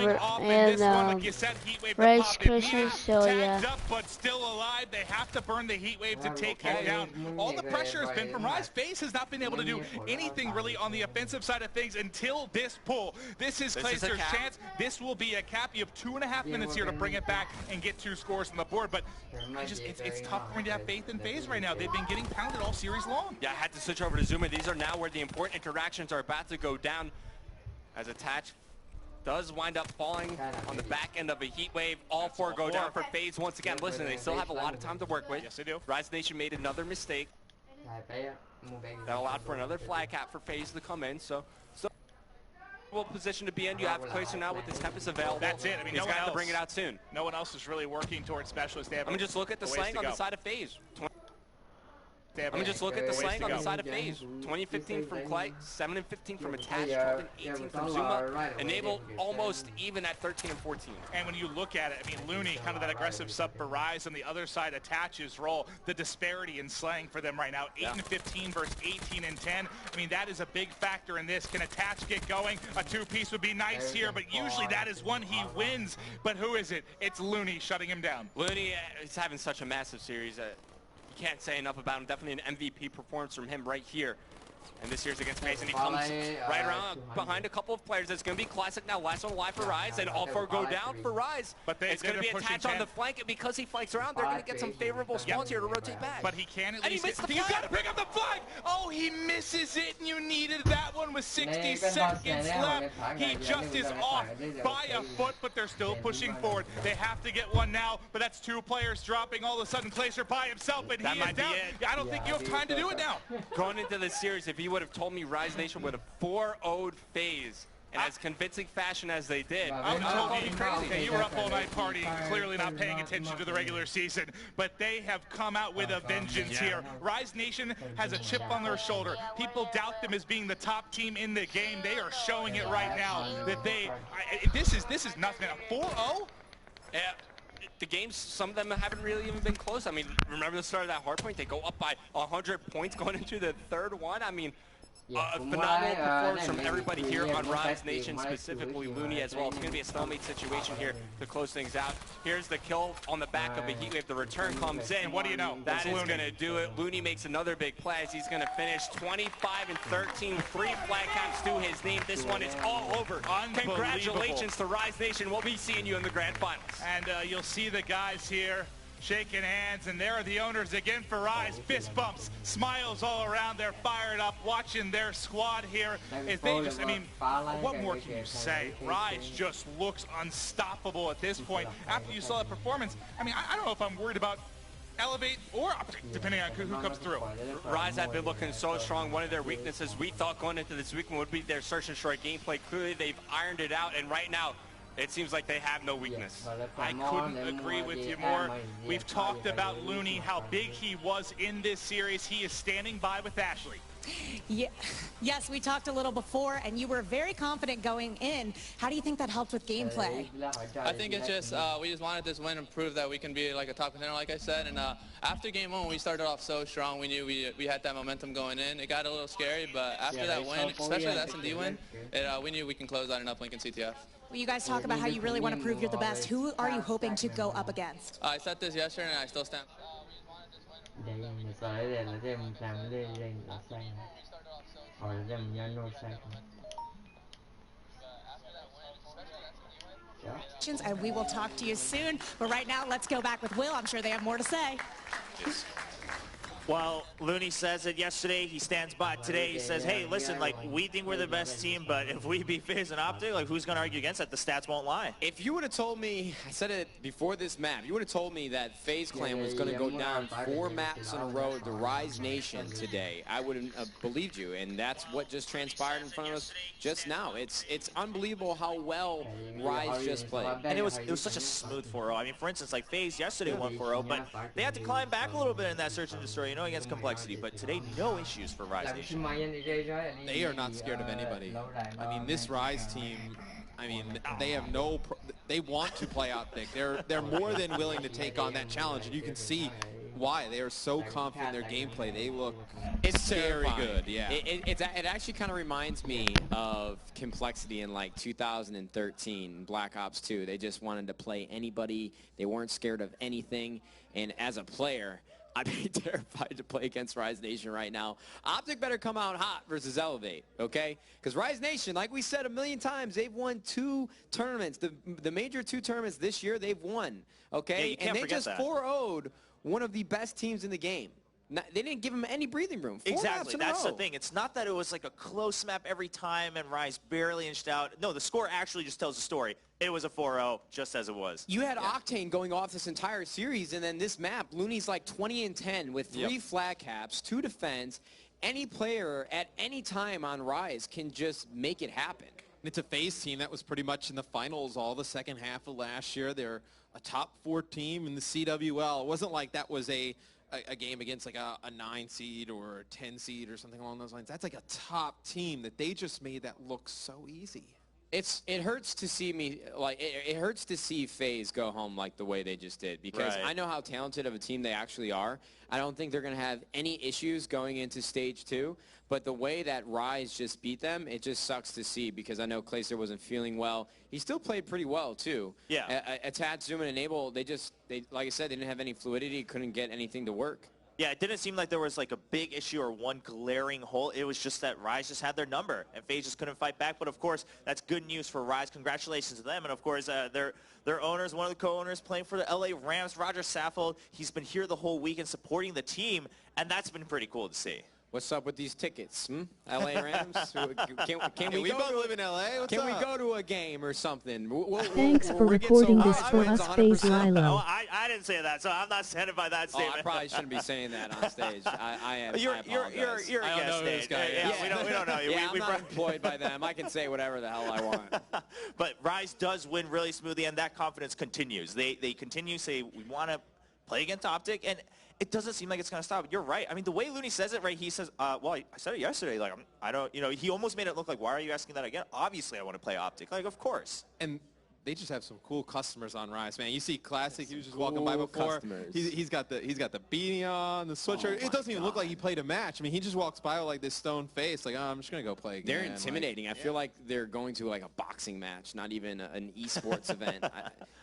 going off in this one. Like you said, heat wave to pop immediately. Tagged up, but still alive. They have to burn the heat wave to take him down. All the pressure has been from Rise. FaZe has not been able to do anything really on the offensive side of things until this pull. This is Clayster's chance. This will be a cap. You have 2.5 minutes here to bring it back and get 2 scores on the board. But it's tough for me to have faith in FaZe right now. They've been getting pounded all series long. Yeah, I had to switch over to Zuma. These are now where the important interactions are about to go down, as Attach does wind up falling on the back end of a heat wave. All 4 go down for FaZe once again. Listen, they still have a lot of time to work with. Yes, they do. Rise Nation made another mistake. That allowed for another flag cap for FaZe to come in. So position to be in. You have Clayster now with his Tempest available. That's it. I mean, he's got to bring it out soon. No one else is really working towards specialists. I mean, just look at the slang on the side of FaZe. I mean, just look at the slang on the side of FaZe. 20-15 from Clay, 7-15 from Attach, 12-18 from Zuma. Enable almost even at 13-14. And when you look at it, I mean, Looney, kind of that aggressive sub for Rise. On the other side, Attach's role. The disparity in slang for them right now, 8-15 versus 18-10. I mean, that is a big factor in this. Can Attach get going? A 2-piece would be nice here, but usually that is one he wins. But who is it? It's Looney shutting him down. Looney is having such a massive series. Can't say enough about him. Definitely an MVP performance from him right here. And this year's against FaZe, and he comes right around behind a couple of players. It's going to be classic now. Last one alive for Rise, and all 4 go down for Rise. But it's going to be Attach on the flank, and because he flanks around, they're going to get some favorable spawns here to rotate back. But he can at least. And he missed the flag. You got to pick up the flag. Oh, he misses it, and you needed that one with 60 seconds left. He just is off by a foot, but they're still pushing forward. They have to get one now, but that's 2 players dropping. All of a sudden, Clayster by himself, and he is down. I don't think you have time to do it now. Going into this series, if he would have told me Rise Nation would have 4-0'd FaZe in as convincing fashion as they did, I would have told you crazy. You were up all night partying, clearly not paying attention to the regular season, but they have come out with a vengeance here. Rise Nation has a chip on their shoulder. People doubt them as being the top team in the game. They are showing it right now that this is nothing. A 4-0? Yeah. The games, some of them haven't really even been close. I mean, remember the start of that hard point? They go up by 100 points going into the 3rd one. I mean, a phenomenal performance from everybody here on Rise Nation, specifically Looney as well. It's going to be a stalemate situation here to close things out. Here's the kill on the back of a heat wave. The return comes in. What do you know? That is going to do it. Looney makes another big play as he's going to finish 25-13. 3 flag caps to his name. This one is all over. Congratulations to Rise Nation. We'll be seeing you in the grand finals. And you'll see the guys here shaking hands, and there are the owners again for Rise. Fist bumps, smiles all around. They're fired up watching their squad here. If they just, I mean, what more can you say? Rise just looks unstoppable at this point. After you saw that performance, I mean, I don't know if I'm worried about elevate or up, depending on who comes through. Rise have been looking so strong. One of their weaknesses we thought going into this weekend would be their search and destroy gameplay. Clearly, they've ironed it out, and right now, it seems like they have no weakness. I couldn't agree with you more. We've talked about Looney, how big he was in this series. He is standing by with Ashley. Yeah. Yes, we talked a little before, and you were very confident going in. How do you think that helped with gameplay? I think it's just, we just wanted this win and prove that we can be like a top contender, like I said. And after game 1, we started off so strong. We knew we had that momentum going in. It got a little scary, but after that win, especially the S&D win, we knew we can close out an uplink in CTF. Well, you guys talk about how you really want to prove you're the best. Who are you hoping to go up against? I said this yesterday, and I still stand. And we will talk to you soon. But right now, let's go back with Will. I'm sure they have more to say. Well, Looney says it yesterday. He stands by today. He says, hey, listen, like, we think we're the best team, but if we beat FaZe and Optic, like, who's going to argue against that? The stats won't lie. If you would have told me, I said it before this map, you would have told me that FaZe Clan was going to go down 4 maps in a row to Rise Nation today, I wouldn't have believed you, and that's what just transpired in front of us just now. It's unbelievable how well Rise just played. And it was such a smooth 4-0. I mean, for instance, like FaZe yesterday won 4-0, but they had to climb back a little bit in that search and destroy, you know, against complexity. But today, no issues for Rise Nation. They are not scared of anybody. I mean, this Rise team, I mean, they have they want to play Optic. They're more than willing to take on that challenge, and you can see why. They are so confident in their gameplay. They look very good. Yeah. It actually kind of reminds me of Complexity in like 2013, Black Ops 2. They just wanted to play anybody. They weren't scared of anything. And as a player, I'd be terrified to play against Rise Nation right now. Optic better come out hot versus Elevate, okay? Because Rise Nation, like we said a million times, they've won 2 tournaments. The major 2 tournaments this year, they've won, okay? Yeah, you can't and they forget just that. 4-0'd one of the best teams in the game. They didn't give them any breathing room. 4 Exactly, that's the row. thing. It's not that it was like a close map every time and Rise barely inched out. No, the score actually just tells the story. It was a 4-0, just as it was. You had Octane going off this entire series, and then this map, Looney's like 20-10 with 3 flag caps, 2 defense. Any player at any time on Rise can just make it happen. It's a FaZe team that was pretty much in the finals all the second half of last year. They're a top 4 team in the CWL. It wasn't like that was a game against like a 9 seed or a 10 seed or something along those lines. That's like a top team that they just made that look so easy. It hurts to see me like it hurts to see FaZe go home like the way they just did, because I know how talented of a team they actually are. I don't think they're going to have any issues going into stage 2, but the way that Rise just beat them, it just sucks to see, because I know Clayster wasn't feeling well. He still played pretty well too. Yeah. Attach, zoom, and enable, they like I said, they didn't have any fluidity, couldn't get anything to work. Yeah, it didn't seem like there was like a big issue or one glaring hole. It was just that Rise just had their number, and FaZe just couldn't fight back. But of course, that's good news for Rise. Congratulations to them. And of course, their owners, one of the co-owners playing for the LA Rams, Roger Saffold, he's been here the whole week and supporting the team, and that's been pretty cool to see. What's up with these tickets? LA Rams? Can we both live in LA? What's Can up? we go to a game or something? Thanks for recording this for us, FaZe Lilo. Oh, I didn't say that, so I'm not standing by that statement. I probably shouldn't be saying that on stage. I am. You're I a apologize. guest stage. Yeah, we don't know you. Yeah, I'm not employed by them. I can say whatever the hell I want. But Rise does win really smoothly, and that confidence continues. They continue to say, we want to play against Optic, and it doesn't seem like it's going to stop. You're right. I mean, the way Looney says it, right, he says, well, I said it yesterday, like, I don't, you know, he almost made it look like, why are you asking that again? Obviously, I want to play Optic. Like, of course. And they just have some cool customers on Rise, man. You see Classic, he was just walking by before. He's got the beanie on, the sweatshirt. It doesn't even look like he played a match. I mean, he just walks by with like this stone face, like, oh, I'm just gonna go play again. They're intimidating. Like, I feel like they're going to like a boxing match, not even an esports event.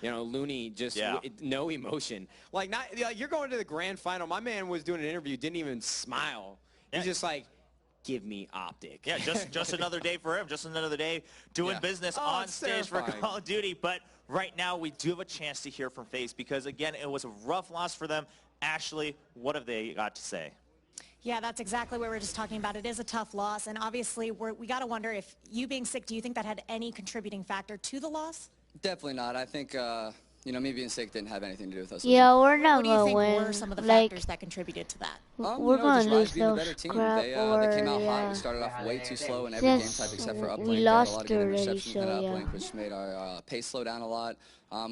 You know, Looney just no emotion. Like, you're going to the grand final. My man was doing an interview, didn't even smile. He's just like, give me Optic. Yeah, just another day for him. Just another day doing business on stage for Call of Duty. But right now, we do have a chance to hear from FaZe, because, again, it was a rough loss for them. Ashley, what have they got to say? Yeah, that's exactly what we were just talking about. It is a tough loss, and obviously we got to wonder if you being sick, do you think that had any contributing factor to the loss? Definitely not. I think, you know, me being sick didn't have anything to do with us. Yeah, we're not What do you gonna think win. were some of the factors that contributed to that? We're gonna lose those crap, they came out hot. We started off way too slow in every game type except for uplink. We Got a lost lot of good already, interceptions in so uplink, which made our pace slow down a lot.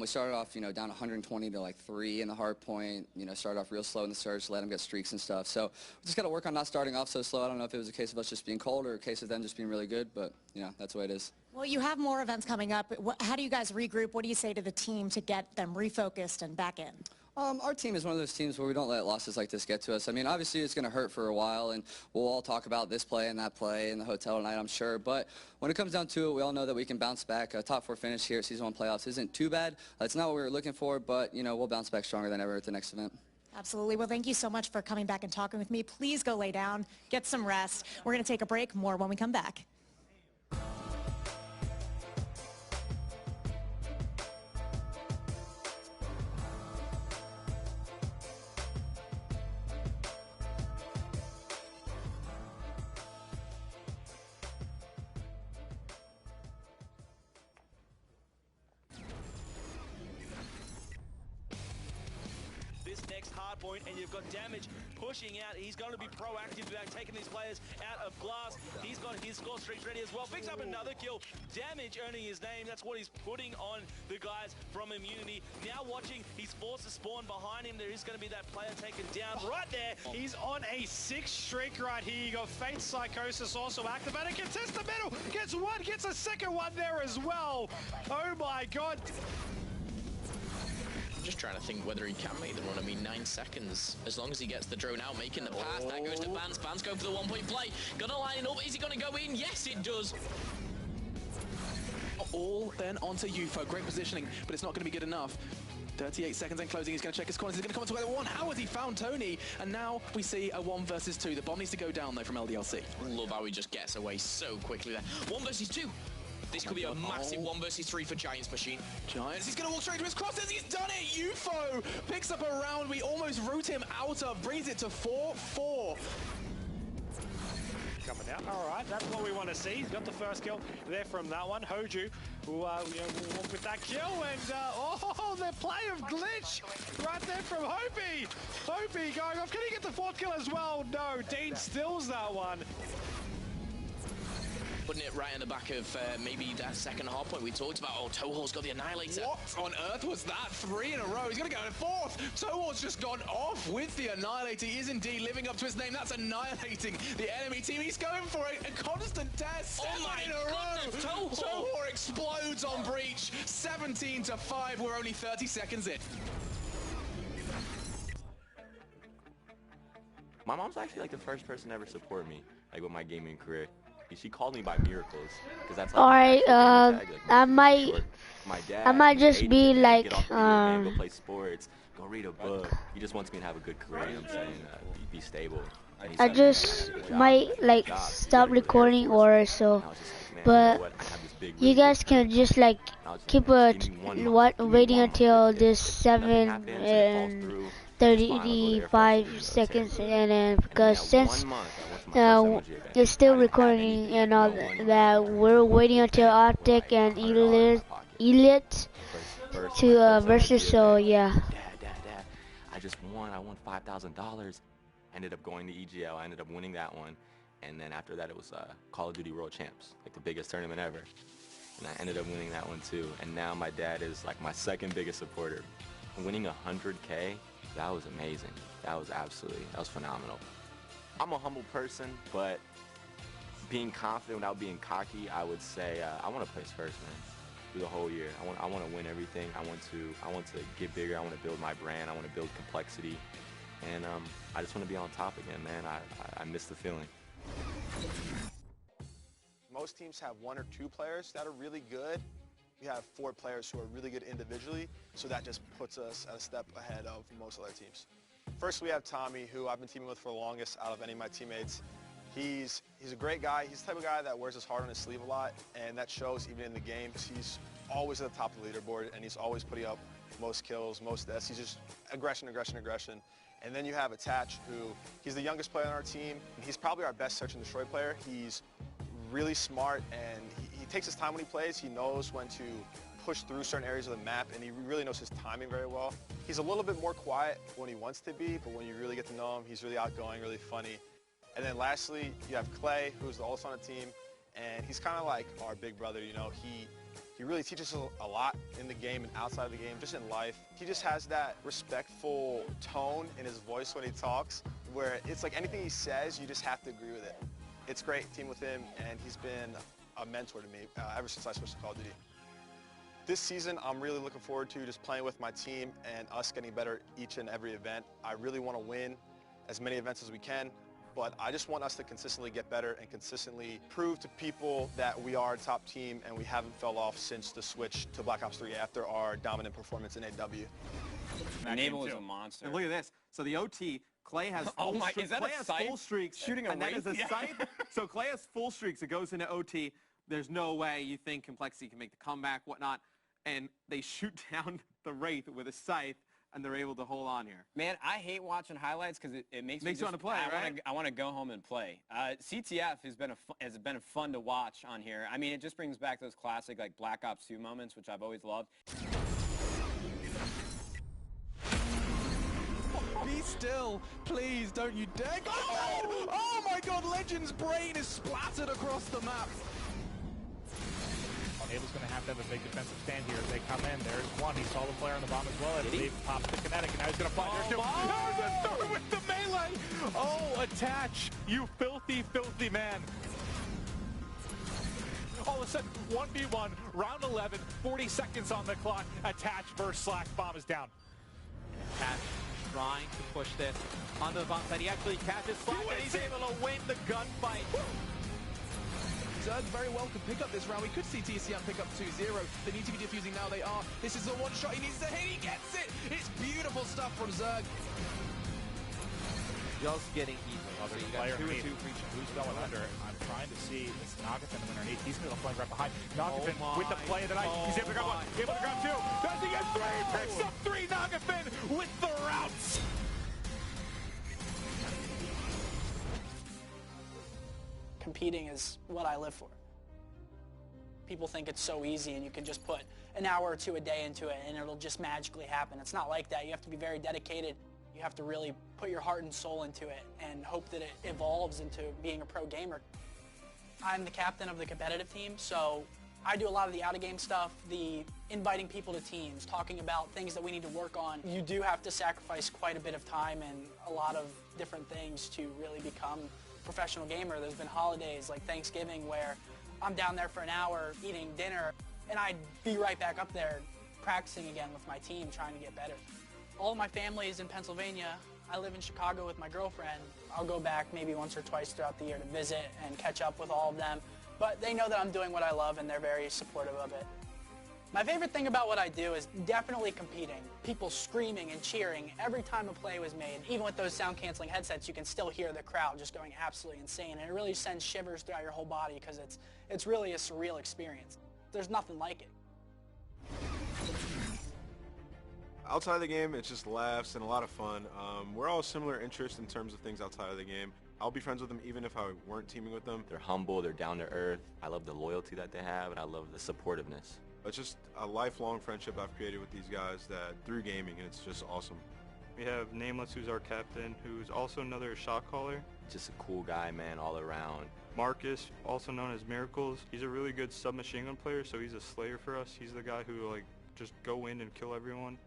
We started off, you know, down 120 to like 3 in the hard point. You know, started off real slow in the surge, let them get streaks and stuff. So we just got to work on not starting off so slow. I don't know if it was a case of us just being cold or a case of them just being really good, but, you know, that's the way it is. Well, you have more events coming up. How do you guys regroup? What do you say to the team to get them refocused and back in? Our team is one of those teams where we don't let losses like this get to us. I mean, obviously it's going to hurt for a while, and we'll all talk about this play and that play in the hotel tonight, I'm sure. But when it comes down to it, we all know that we can bounce back. A top 4 finish here at Season 1 playoffs isn't too bad. It's not what we were looking for, but, you know, we'll bounce back stronger than ever at the next event. Absolutely. Well, thank you so much for coming back and talking with me. Please go lay down, get some rest. We're going to take a break. More when we come back. Point, and you've got Damage pushing out. He's going to be proactive about taking these players out of glass. He's got his score streaks ready as well. Picks up another kill. Damage earning his name. That's what he's putting on the guys from Immunity. Now watching, he's forced to spawn behind him. There is going to be that player taken down right there. He's on a 6th streak right here. You got Fate Psychosis also activated. Contests the middle. Gets one, gets a second one there as well. Oh my god. just trying to think whether he can make the run. I mean, 9 seconds. As long as he gets the drone out, making the pass. That goes to Vance. Vance going for the 1-point play. Gonna line it up. Is he gonna go in? Yes, it does. All then onto UFO. Great positioning, but it's not going to be good enough. 38 seconds and closing. He's going to check his corners. He's going to come together one. How has he found Tony? And now we see a 1 versus 2. The bomb needs to go down, though, from LDLC. Love how he just gets away so quickly there. 1 versus 2. This could be a massive 1 versus 3 for Giants Machine. Giants, he's going to walk straight to his crosses. He's done it. UFO picks up a round we almost root him out of. Brings it to 4-4. Coming out. All right, that's what we want to see. He's got the first kill there from that one. Hoju, who with that kill, and the play of Glitch right there from Hopi. Hopi going off. Can he get the 4th kill as well? No, Dean stills that one. Putting it right in the back of maybe that second hard point we talked about. Oh, Toho's got the Annihilator. What on earth was that? 3 in a row. He's going to go to 4th. Toho's just gone off with the Annihilator. He is indeed living up to his name. That's annihilating the enemy team. He's going for it. A constant test. 7 in a row. Toho explodes on breach. 17-5. We're only 30 seconds in. My mom's actually like the first person to ever support me, like with my gaming career. She called me by miracles, because that's like alright, I might just be like, go play sports, go read a book. He just wants me to have a good career, you know what I'm saying, be stable. I just might like stop recording or so, but you guys can just like keep waiting until this 7 and 35 seconds, and then because since it's still recording and all that, we're waiting until Optic and Elite to versus, so yeah. Dad, I won $5,000. Ended up going to EGL, I ended up winning that one, and then after that it was Call of Duty World Champs, like the biggest tournament ever, and I ended up winning that one too. And now my dad is like my 2nd biggest supporter. Winning 100K, that was amazing. That was phenomenal. I'm a humble person, but being confident without being cocky, I would say I want to place first, man, through the whole year. I want to win everything. I want to get bigger. I want to build my brand. I want to build complexity, and I just want to be on top again, man. I miss the feeling. Most teams have 1 or 2 players that are really good. We have 4 players who are really good individually, so that just puts us at a step ahead of most other teams. First, we have Tommy, who I've been teaming with for the longest out of any of my teammates. He's a great guy. He's the type of guy that wears his heart on his sleeve a lot, and that shows even in the games. He's always at the top of the leaderboard, and he's always putting up most kills, most deaths. He's just aggression. And then you have Attach, who he's the youngest player on our team. He's probably our best search and destroy player. He's really smart, and he takes his time when he plays. He knows when to push through certain areas of the map, and he really knows his timing very well. He's a little bit more quiet when he wants to be, but when you really get to know him, he's really outgoing, really funny. And then lastly, you have Clay, who's the oldest on the team, and he's kind of like our big brother, you know. He really teaches us a lot in the game and outside of the game, just in life. He just has that respectful tone in his voice when he talks, where it's like anything he says, you just have to agree with it. It's great team with him, and he's been a mentor to me ever since I switched to Call of Duty. This season, I'm really looking forward to just playing with my team and us getting better each and every event. I really want to win as many events as we can, but I just want us to consistently get better and consistently prove to people that we are a top team and we haven't fell off since the switch to Black Ops 3 after our dominant performance in AW. Naval was a monster. And look at this. So the OT, Clay has is that a scythe? full streaks. Shooting a and that is a wraith? scythe. So Clay has full streaks. It goes into OT. There's no way you think Complexity can make the comeback, whatnot. And they shoot down the Wraith with a scythe, and they're able to hold on here. Man, I hate watching highlights because it makes you want to play, right? I want to go home and play. CTF has been fun to watch on here. I mean, it just brings back those classic like Black Ops 2 moments, which I've always loved. Be still, please, don't you dare go! Oh my god, Legend's brain is splattered across the map. Naval's going to have a big defensive stand here as they come in. There's one. He saw the player on the bomb as well. I believe pops the kinetic, and now he's going to fly there too. There's a third with the melee! Oh, Attach, you filthy, filthy man. All of a sudden, 1v1, round 11, 40 seconds on the clock. Attach versus Slack. Bomb is down. Cash trying to push this on the Vaughn side. He actually catches Slack and he's able to win the gunfight. Zerg very well could pick up this round. We could see TCM pick up 2-0. They need to be defusing now. They are. This is a one shot. He needs to hit. He gets it. It's beautiful stuff from Zerg. Just getting even. So you got 2 and 2 free shots. Who's going under? I'm trying to see this Nagafen underneath. He's going to play right behind. Nagafen with the play of the night. He's able to grab one. Able to grab 2. Does he get 3? Picks up 3. Nagafen with the routes. Competing is what I live for. People think it's so easy and you can just put an hour or 2 a day into it and it'll just magically happen. It's not like that. You have to be very dedicated. You have to really put your heart and soul into it and hope that it evolves into being a pro gamer. I'm the captain of the competitive team, so I do a lot of the out-of-game stuff, the inviting people to teams, talking about things that we need to work on. You do have to sacrifice quite a bit of time and a lot of different things to really become a professional gamer. There's been holidays like Thanksgiving where I'm down there for an hour eating dinner and I'd be right back up there practicing again with my team, trying to get better. All of my family is in Pennsylvania. I live in Chicago with my girlfriend. I'll go back maybe once or twice throughout the year to visit and catch up with all of them. But they know that I'm doing what I love and they're very supportive of it. My favorite thing about what I do is definitely competing. People screaming and cheering every time a play was made. Even with those sound-canceling headsets, you can still hear the crowd just going absolutely insane. And it really sends shivers throughout your whole body because it's really a surreal experience. There's nothing like it. Outside of the game, it's just laughs and a lot of fun. We're all similar interests in terms of things outside of the game. I'll be friends with them even if I weren't teaming with them. They're humble, they're down to earth. I love the loyalty that they have, and I love the supportiveness. It's just a lifelong friendship I've created with these guys that through gaming, and it's just awesome. We have Nameless, who's our captain, who's also another shot caller. Just a cool guy, man, all around. Marcus, also known as Miracles, he's a really good submachine gun player, so he's a slayer for us. He's the guy who just go in and kill everyone.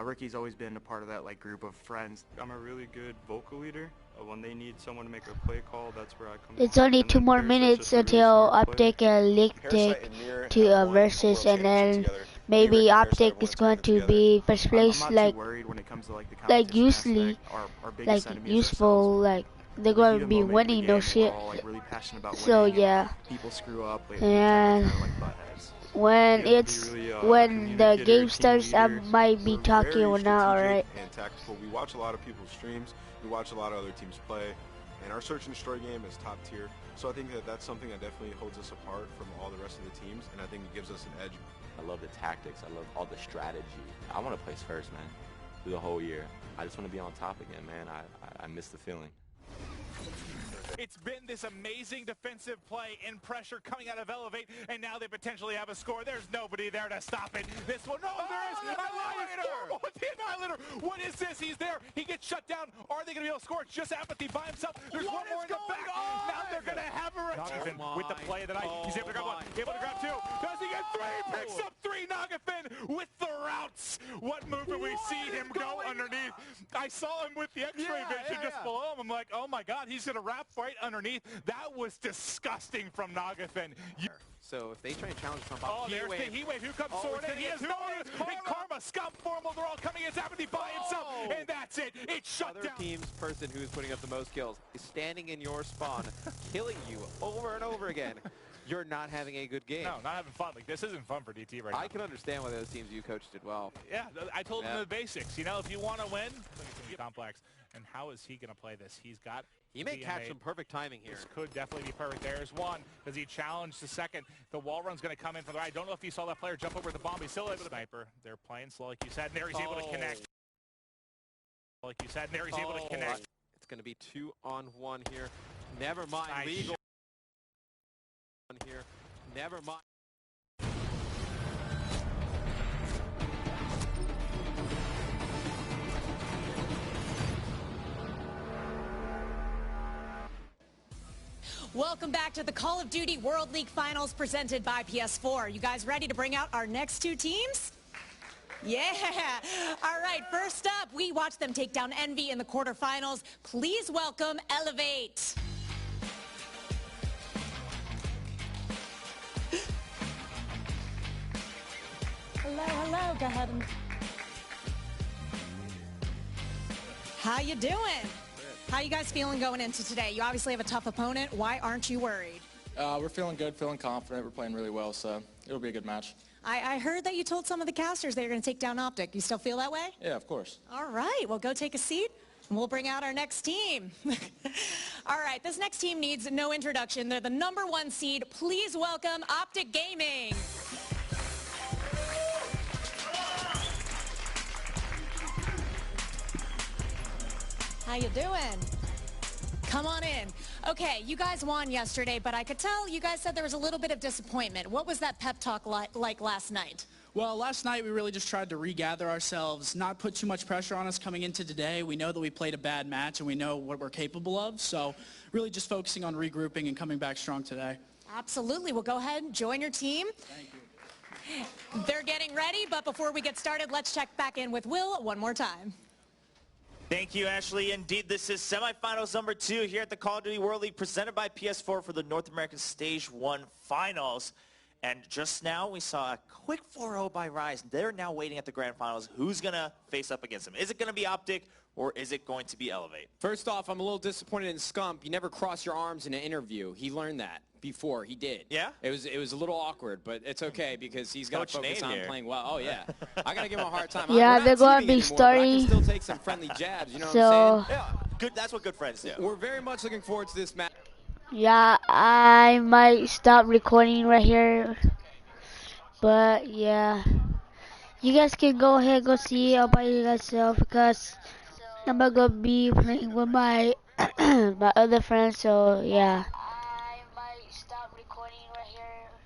Ricky's always been a part of that group of friends. I'm a really good vocal leader. When they need someone to make a play call, that's where I come in. It's only 2 more minutes until Optic and Lictic to versus, and then maybe Optic is going to be first place, useful, they're going to be winning no shit. So yeah, and when the game starts, I might be talking or not, alright? And tactical. We watch a lot of people's streams. We watch a lot of other teams play, and our search and destroy game is top tier. So I think that's something that definitely holds us apart from all the rest of the teams, and I think it gives us an edge. I love the tactics. I love all the strategy. I want to place first, man, through the whole year. I just want to be on top again, man. I miss the feeling. It's been this amazing defensive play in pressure coming out of Elevate, and now they potentially have a score. There's nobody there to stop it. This one, no, there is. Annihilator! The Annihilator! What is this? He's there. He gets shut down. Are they going to be able to score? Just Apathy by himself. There's one more in the back. Now they're going to have a return. With the play of the night, he's able to grab one. Able to grab 2. Does he get 3? Picks up 3. Nagafen with the routes. What movement we see him go underneath. I saw him with the X-ray vision just below him. I'm like, oh my God, he's going to wrap right underneath. That was disgusting from Nagafen. So if they try and challenge from there's the Heatwave. Who comes forward? And he has no one. Karma, Scum, Formal, they're all coming against Apathy by himself. And that's it. It's shut down. Other team's person who's putting up the most kills is standing in your spawn, killing you over and over again. You're not having a good game. No, not having fun. This isn't fun for DT right now. I can understand why those teams you coached did well. Yeah, I told them the basics. You know, if you want to win, it's going to be complex. And how is he going to play this? He's got... He may catch some perfect timing here. This could definitely be perfect. There's one. Does he challenge the second? The wall run's going to come in from the right. I don't know if you saw that player jump over the bomb. He's still able to sniper. They're playing slow, like you said, and there he's able to connect. Like you said, and there he's able to connect. It's going to be 2-on-1 here. Never mind. Legal. Here. Never mind. Welcome back to the Call of Duty World League Finals presented by PS4. You guys ready to bring out our next 2 teams? Yeah. All right, first up, we watched them take down Envy in the quarterfinals. Please welcome Elevate. Hello, hello. Go ahead and... How you doing? How you guys feeling going into today? You obviously have a tough opponent. Why aren't you worried? We're feeling good, feeling confident. We're playing really well, so it'll be a good match. I heard that you told some of the casters they were going to take down Optic. You still feel that way? Yeah, of course. All right, well, go take a seat, and we'll bring out our next team. All right, this next team needs no introduction. They're the #1 seed. Please welcome Optic Gaming. How you doing? Come on in. Okay, you guys won yesterday, but I could tell you guys said there was a little bit of disappointment. What was that pep talk like last night? Well, last night we really just tried to regather ourselves, not put too much pressure on us coming into today. We know that we played a bad match and we know what we're capable of, so really just focusing on regrouping and coming back strong today. Absolutely. Well, go ahead and join your team. Thank you. They're getting ready, but before we get started, let's check back in with Will one more time. Thank you, Ashley. Indeed, this is semifinals #2 here at the Call of Duty World League presented by PS4 for the North American Stage 1 Finals. And just now, we saw a quick 4-0 by Rise. They're now waiting at the grand finals. Who's going to face up against them? Is it going to be Optic, or is it going to be Elevate? First off, I'm a little disappointed in Scump. You never cross your arms in an interview. He learned that before. He did. Yeah? It was a little awkward, but it's okay because he's got to focus on playing well. Oh, yeah. I got to give him a hard time. Yeah, they're going to be starting. I can still take some friendly jabs, you know what I'm saying? Yeah, good. That's what good friends do. We're very much looking forward to this match. Yeah, I might stop recording right here. But yeah, you guys can go ahead, go see it all by yourself because I'm not gonna be playing with my my other friends. So yeah.